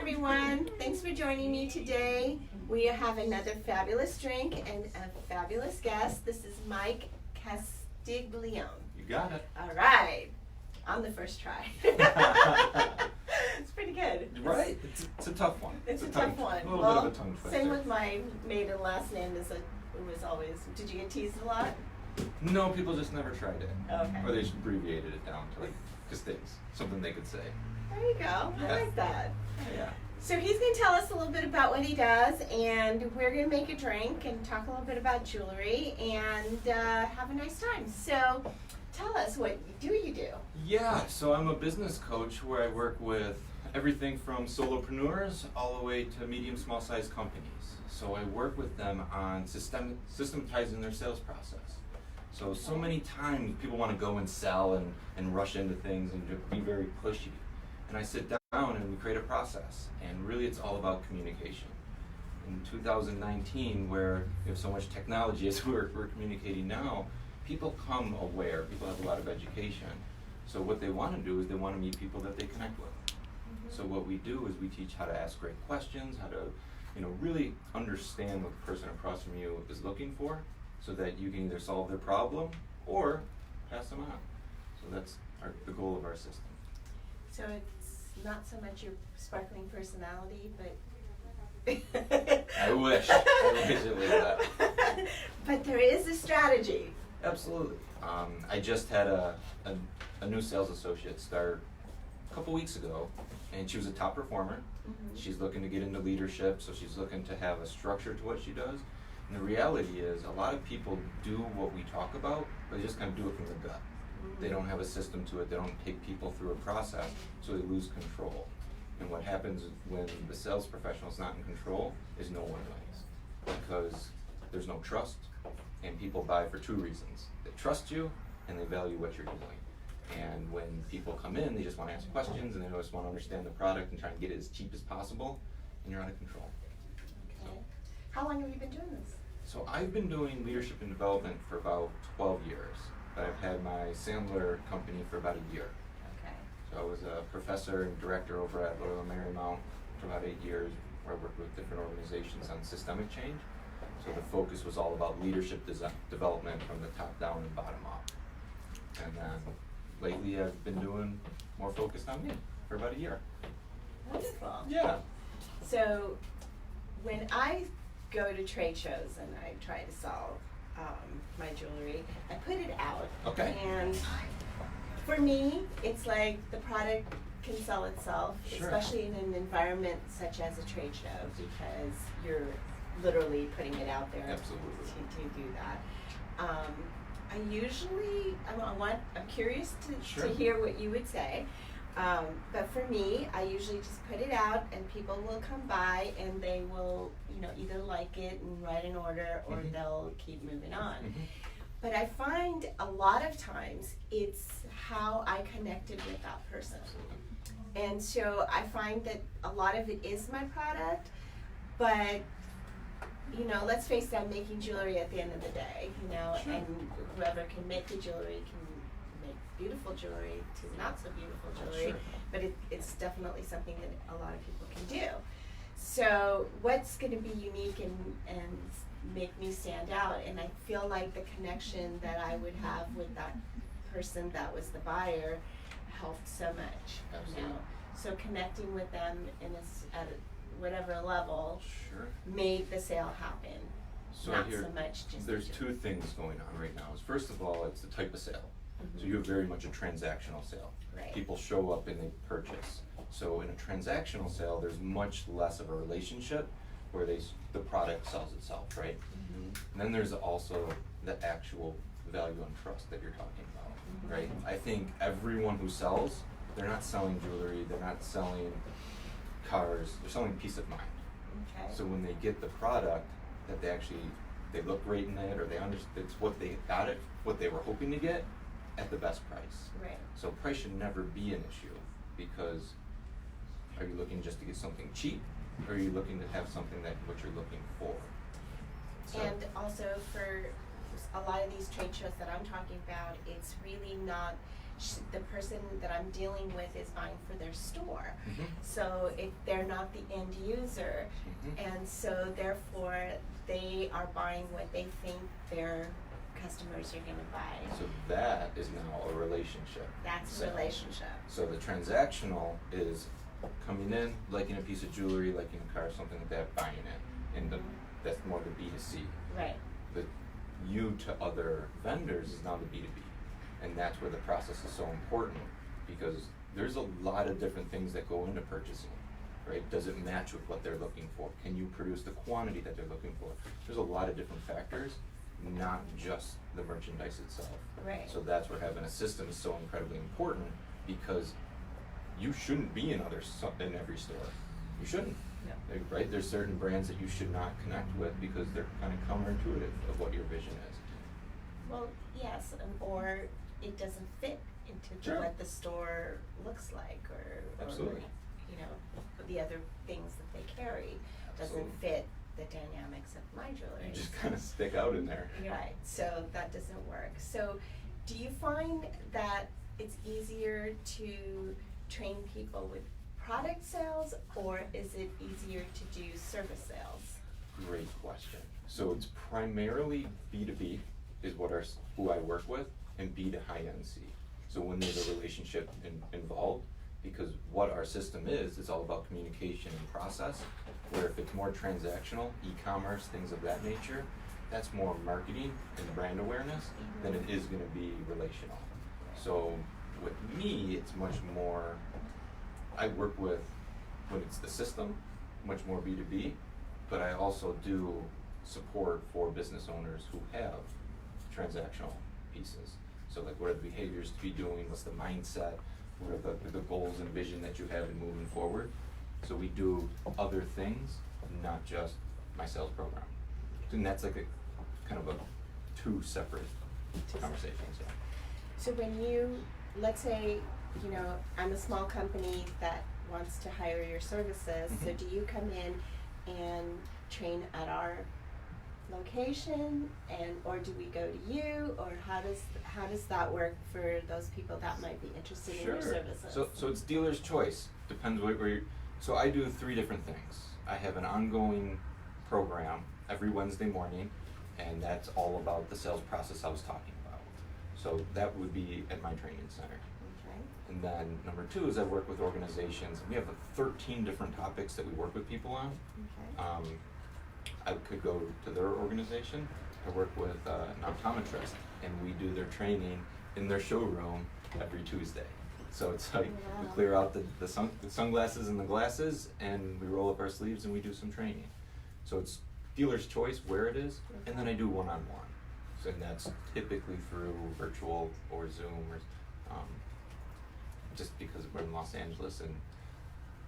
everyone. Thanks for joining me today. We have another fabulous drink and a fabulous guest. This is Mike Castiglione. You got it. All right. On the first try. It's pretty good. Right? It's a tough one. It's a tough one. A little bit of a tongue twister. Same with my maiden last name. It was always, did you get teased a lot? No, people just never tried it. Okay. Or they just abbreviated it down to like Castings, something they could say. There you go. I like that. Yeah. So he's going to tell us a little bit about what he does, and we're going to make a drink and talk a little bit about jewelry and have a nice time. So tell us, what do you do? Yeah, so I'm a business coach where I work with everything from solopreneurs all the way to medium, small size companies. So I work with them on systematizing their sales process. So many times people want to go and sell and rush into things and just be very pushy. And I sit down and we create a process. And really it's all about communication. In 2019, where we have so much technology as we're communicating now, people come aware, people have a lot of education. So what they want to do is they want to meet people that they connect with. Mm-hmm. So what we do is we teach how to ask great questions, how to really understand what the person across from you is looking for, so that you can either solve their problem or pass them on. So that's the goal of our system. So it's not so much your sparkling personality, but I wish it was that. But there is a strategy. Absolutely. I just had a new sales associate start a couple weeks ago, and she was a top performer. Mm-hmm. She's looking to get into leadership, so she's looking to have a structure to what she does. And the reality is, a lot of people do what we talk about, but they just kind of do it from the gut. They don't have a system to it. They don't take people through a process, so they lose control. And what happens when the sales professional is not in control is no one wins, because there's no trust, and people buy for two reasons. They trust you, and they value what you're doing. And when people come in, they just want to ask questions, and they just want to understand the product and try and get it as cheap as possible, and you're out of control. Okay. How long have you been doing this? So I've been doing leadership and development for about 12 years, but I've had my Sandler company for about a year. Okay. So I was a professor and director over at Loyola Marymount for about 8 years, where I worked with different organizations on systemic change. So the focus was all about leadership development from the top down and bottom up. And then lately I've been doing more focused on me for about a year. Wonderful. Yeah. So when I go to trade shows and I try to sell my jewelry, I put it out. Okay. And for me, it's like the product can sell itself, Sure. especially in an environment such as a trade show, because you're literally putting it out there. Absolutely. To do that. I'm curious Sure. to hear what you would say. But for me, I usually just put it out, and people will come by and they will, either like it and write an order, or Mm-hmm. they'll keep moving on. Mm-hmm. But I find a lot of times it's how I connected with that person. Absolutely. And so I find that a lot of it is my product, but let's face it, I'm making jewelry at the end of the day, Sure. and whoever can make the jewelry can make beautiful jewelry to not so beautiful jewelry, Sure. but it's definitely something that a lot of people can do. So what's going to be unique and make me stand out? And I feel like the connection that I would have with that person that was the buyer helped so much. Absolutely. So connecting with them at whatever level Sure. made the sale happen. So Not here, so much just there's the two things going on right now. First of all, it's the type of sale. Mhm. So you have very much a transactional sale. Right. People show up and they purchase. So in a transactional sale, there's much less of a relationship where the product sells itself, right? Mhm. And then there's also the actual value and trust that you're talking about, Mhm. right? I think everyone who sells, they're not selling jewelry, they're not selling cars, they're selling peace of mind. Okay. So when they get the product, that they look great in it, or they understand it's what they got it, what they were hoping to get, at the best price. Right. So price should never be an issue, because are you looking just to get something cheap, or are you looking to have something that what you're looking for? So, And also for a lot of these trade shows that I'm talking about, it's really not the person that I'm dealing with is buying for their store. Mhm. So if they're not the end user, Mhm. and so therefore they are buying what they think their customers are gonna buy. So that is now a relationship. That's a sale. relationship. So the transactional is coming in, liking a piece of jewelry, liking a car, something like that, buying it. And that's more the B2C. Right. The you to other vendors is now the B2B. And that's where the process is so important, because there's a lot of different things that go into purchasing, right? Does it match with what they're looking for? Can you produce the quantity that they're looking for? There's a lot of different factors, not just the merchandise itself. Right. So that's where having a system is so incredibly important, because you shouldn't be in in every store. You shouldn't. No. Right? There's certain brands that you should not connect with because they're kind of counterintuitive of what your vision is. Well, yes, or it doesn't fit into Sure. what the store looks like, or Absolutely. you know, the other things that they carry doesn't Absolutely. fit the dynamics of my jewelry. You just kind of stick out in there. Right, so that doesn't work. So do you find that it's easier to train people with product sales, or is it easier to do service sales? Great question. So it's primarily B2B is who I work with, and B to high end C. So when there's a relationship involved, because what our system is, it's all about communication and process, where if it's more transactional, e-commerce, things of that nature, that's more marketing and brand awareness than it is gonna be relational. So with me, it's much more, I work with, when it's the system, much more B2B, but I also do support for business owners who have transactional pieces. So like, what are the behaviors to be doing, what's the mindset, what are the goals and vision that you have in moving forward? So we do other things, not just my sales program. And that's like a kind of a two separate conversations, yeah. So when you, let's say, you know, I'm a small company that wants to hire your services, so Mhm. do you come in and train at our location, and or do we go to you, or how does that work for those people that might be interested in your services? So it's dealer's choice, depends where you're, so I do 3 different things. I have an ongoing program every Wednesday morning, and that's all about the sales process I was talking about. So that would be at my training center. Okay. And then number 2 is I work with organizations. We have 13 different topics that we work with people on. Okay. I could go to their organization. I work with an optometrist, and we do their training in their showroom every Tuesday. So it's like we Wow. clear out the sunglasses and the glasses, and we roll up our sleeves and we do some training. So it's dealer's choice where it is, and then I do one-on-one. So that's typically through virtual or Zoom, or just because we're in Los Angeles, and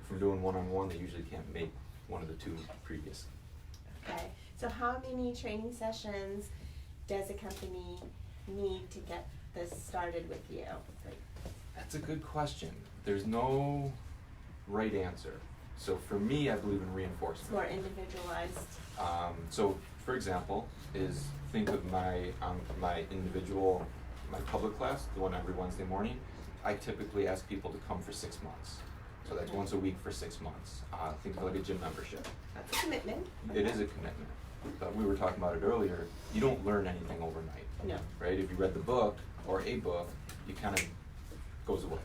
if we're doing one-on-one, they usually can't make one of the 2 previous. Okay, so how many training sessions does a company need to get this started with you? Like, That's a good question. There's no right answer. So for me, I believe in it's reinforcement. more individualized. So for example, is think of my individual, my public class, the one every Wednesday morning. I typically ask people to come for 6 months. So that's once a week for 6 months. Think of like a gym membership. That's a commitment. It is a commitment. But we were talking about it earlier. You don't learn anything overnight. No. Right? If you read the book or a book, it kind of goes away.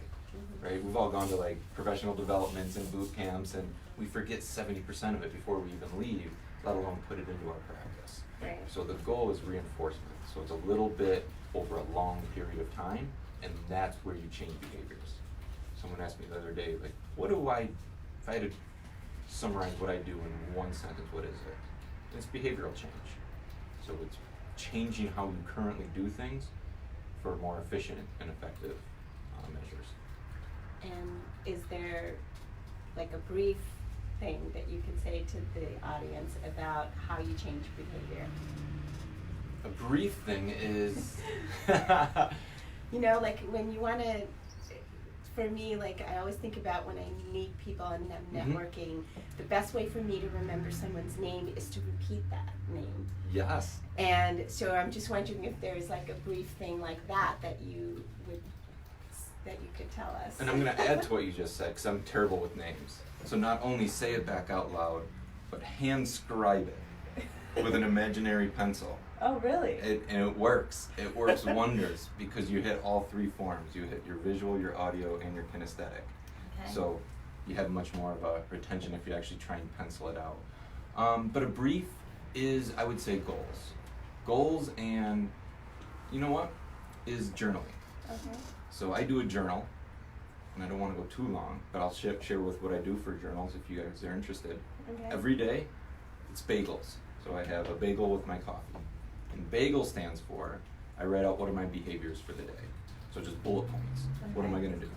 Right? We've all gone to like professional developments and boot camps, and we forget 70% of it before we even leave, let alone put it into our practice. Right. So the goal is reinforcement. So it's a little bit over a long period of time, and that's where you change behaviors. Someone asked me the other day, like, if I had to summarize what I do in one sentence, what is it? It's behavioral change. So it's changing how you currently do things for more efficient and effective measures. And is there like a brief thing that you can say to the audience about how you change behavior? A brief thing is, You know, like when you want to, for me, like I always think about when I meet people and I'm Mhm. networking, the best way for me to remember someone's name is to repeat that name. yes. And so I'm just wondering if there's like a brief thing like that that you would that you could tell us? And I'm going to add to what you just said, because I'm terrible with names. So not only say it back out loud, but hand scribe it with an imaginary pencil. Oh, really? And it works. It works wonders because you hit all three forms. You hit your visual, your audio, and your kinesthetic. Okay. So you have much more of a retention if you actually try and pencil it out. But a brief is, I would say, goals. Goals and, you know what, is journaling. Okay. So I do a journal, and I don't want to go too long, but I'll share with what I do for journals if you guys are interested. Okay. Every day, it's bagels. So I have a bagel with my coffee. And bagel stands for, I write out what are my behaviors for the day. So just bullet points. What am I going to do?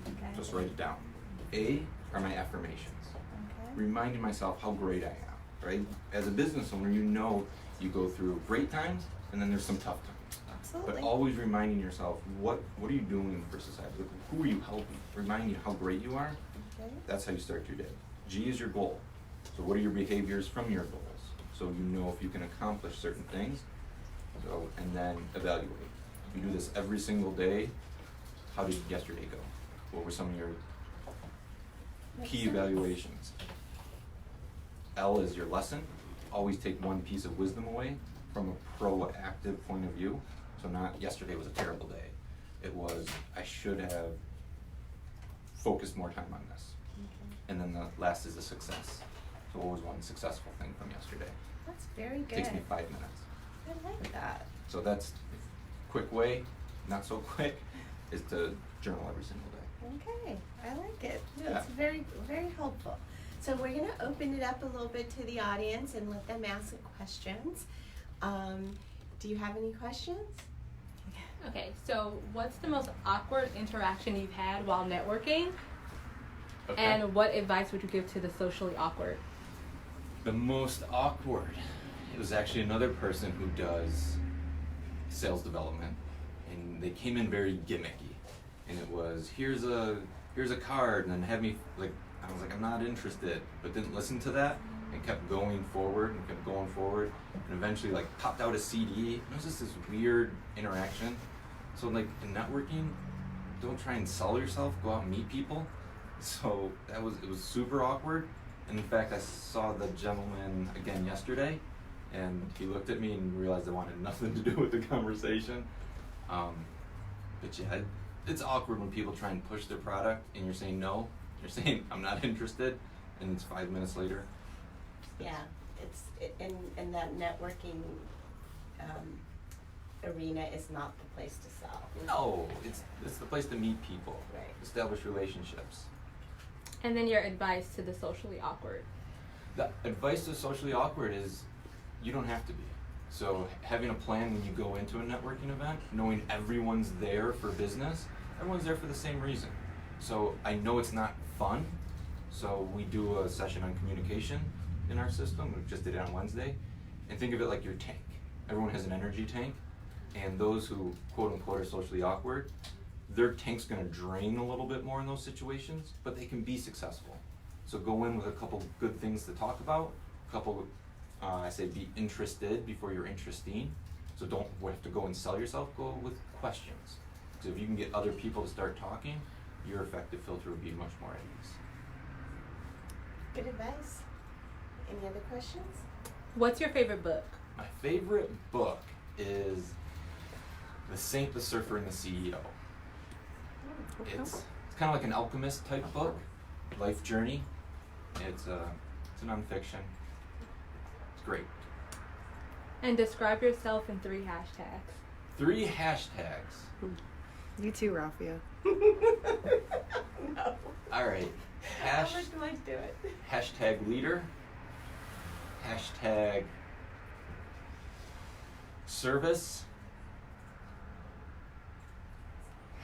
Okay. Just write it down. A are my affirmations. Okay. Reminding myself how great I am, right? As a business owner, you know you go through great times and then there's some tough times. Absolutely. But always reminding yourself, what are you doing for society? Like, who are you helping? Reminding you how great you are. Okay. That's how you start your day. G is your goal. So what are your behaviors from your goals? So you know if you can accomplish certain things. So, and then evaluate. You do this every single day. How did yesterday go? What were some of your Makes key sense. evaluations? L is your lesson. Always take one piece of wisdom away from a proactive point of view. So not yesterday was a terrible day. It was, I should have focused more time on this. And then the last is a success. So what was one successful thing from yesterday? That's very good. Takes me 5 minutes. I like that. So that's a quick way, not so quick, is to journal every single day. Okay, I like it. Yeah. It's very, very helpful. So we're going to open it up a little bit to the audience and let them ask some questions. Do you have any questions? Okay, so what's the most awkward interaction you've had while networking? Okay. And what advice would you give to the socially awkward? The most awkward, it was actually another person who does sales development, and they came in very gimmicky, and it was here's a card, and then had me like, I was like, I'm not interested, but didn't listen to that and kept going forward and eventually like popped out a CD. It was just this weird interaction. So like in networking, don't try and sell yourself, go out and meet people. So it was super awkward. And in fact, I saw the gentleman again yesterday, and he looked at me and realized I wanted nothing to do with the conversation. But yeah, it's awkward when people try and push their product and you're saying no, you're saying I'm not interested, and it's 5 minutes later. Yeah, and that networking arena is not the place to sell. No, it's the place to meet people, Right. establish relationships. And then your advice to the socially awkward. The advice to socially awkward is you don't have to be. So having a plan when you go into a networking event, knowing everyone's there for business, everyone's there for the same reason. So I know it's not fun, so we do a session on communication in our system. We just did it on Wednesday. And think of it like your tank. Everyone has an energy tank, and those who quote unquote are socially awkward, their tank's gonna drain a little bit more in those situations, but they can be successful. So go in with a couple good things to talk about, a couple, I say be interested before you're interesting. So don't have to go and sell yourself, go with questions. So if you can get other people to start talking, your effective filter will be much more at ease. Good advice. Any other questions? What's your favorite book? My favorite book is The Saint, the Surfer, and the CEO. It's kind of like an alchemist type book, life journey. It's a nonfiction. It's great. And describe yourself in 3 hashtags. 3 hashtags. You too, Rafia. No. All right. How much do I do it? Hashtag leader. Hashtag service.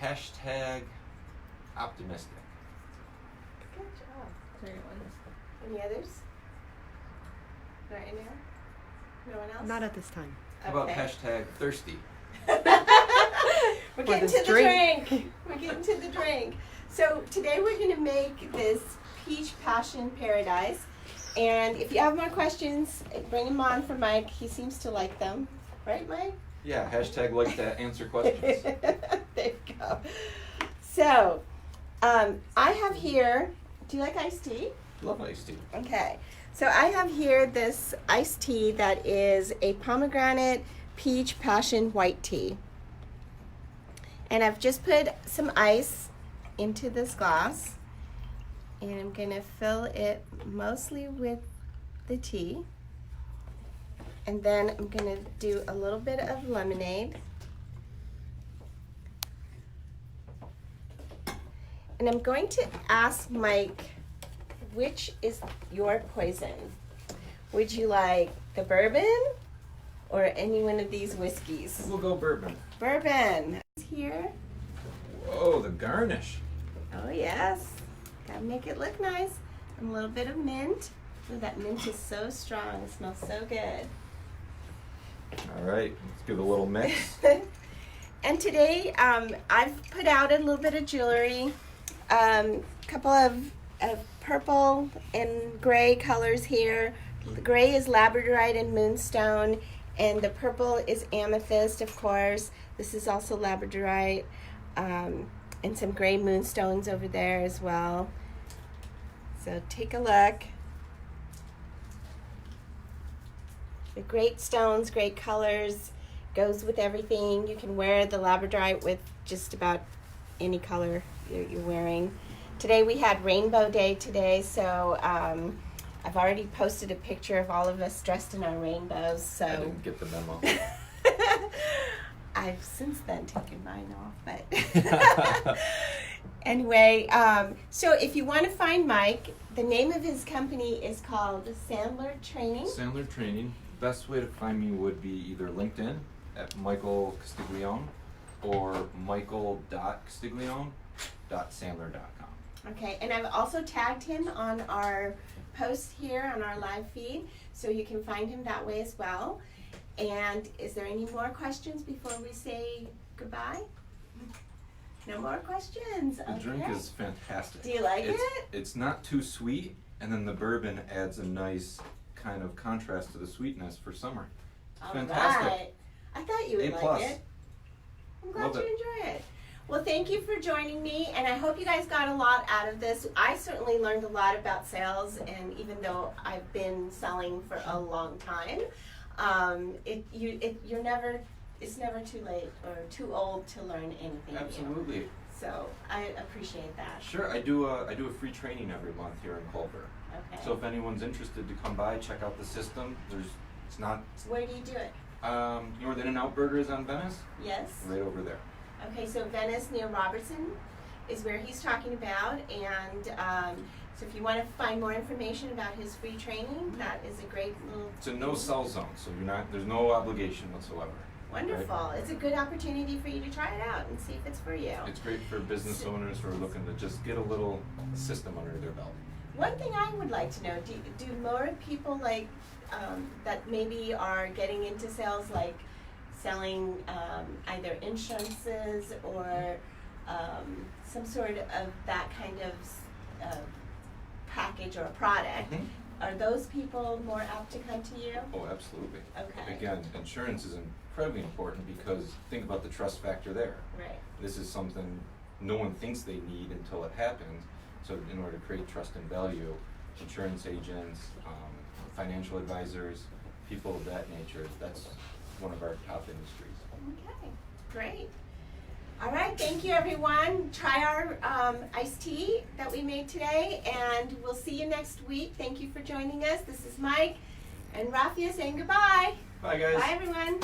Hashtag optimistic. Good job. Very good ones. Any others? Right now? No one else? Not at this time. How about Okay. hashtag thirsty? We're For getting this to the drink. drink. We're getting to the drink. So today we're going to make this peach passion paradise. And if you have more questions, bring them on for Mike. He seems to like them. Right, Mike? Yeah, hashtag like to answer questions. There you go. So, I have here, do you like iced tea? Love iced tea. Okay. So I have here this iced tea that is a pomegranate peach passion white tea. And I've just put some ice into this glass. And I'm going to fill it mostly with the tea. And then I'm going to do a little bit of lemonade. And I'm going to ask Mike, which is your poison? Would you like the bourbon or any one of these whiskeys? We'll go bourbon. Bourbon. Here. Whoa, the garnish. Oh yes. Gotta make it look nice. And a little bit of mint. Ooh, that mint is so strong. It smells so good. All right, let's give it a little mix. And today I've put out a little bit of jewelry. Couple of purple and gray colors here. The gray is labradorite and moonstone, and the purple is amethyst, of course. This is also labradorite, and some gray moonstones over there as well. So take a look. The great stones, great colors, goes with everything. You can wear the labradorite with just about any color you're wearing. Today we had Rainbow Day today, so I've already posted a picture of all of us dressed in our rainbows. So I didn't get the memo. I've since then taken mine off, but anyway, so if you want to find Mike, the name of his company is called Sandler Training. Sandler Training. Best way to find me would be either LinkedIn at Michael Castiglione or michael.castiglione.sandler.com. Okay, and I've also tagged him on our post here on our live feed, so you can find him that way as well. And is there any more questions before we say goodbye? No more questions. The drink is fantastic. Do you like it? It's not too sweet, and then the bourbon adds a nice kind of contrast to the sweetness for summer. All Fantastic. right. I thought you would A+. like it. I'm glad Love you it. enjoy it. Well, thank you for joining me, and I hope you guys got a lot out of this. I certainly learned a lot about sales, and even though I've been selling for a long time, it's never too late or too old to learn anything new. Absolutely. So I appreciate that. Sure, I do a free training every month here in Culver. Okay. So if anyone's interested to come by, check out the system. It's not Where do you do it? you know where the In-N-Out Burger is on Venice? Yes. Right over there. Okay, so Venice near Robertson is where he's talking about, and so if you want to find more information about his free training, that is a great little. It's a no-sell zone, so there's no obligation whatsoever. Wonderful. Right? It's a good opportunity for you to try it out and see if it's for you. It's great for business owners who are looking to just get a little system under their belt. One thing I would like to know, do more people like that maybe are getting into sales, like selling either insurances or some sort of that kind of package or product? Mhm. Are those people more apt to come to you? Oh, absolutely. Okay. Again, insurance is incredibly important because think about the trust factor there. Right. This is something no one thinks they need until it happens. So in order to create trust and value, insurance agents, financial advisors, people of that nature, that's one of our top industries. Okay, great. All right, thank you everyone. Try our iced tea that we made today, and we'll see you next week. Thank you for joining us. This is Mike and Rafia saying goodbye. Bye, guys. Bye everyone.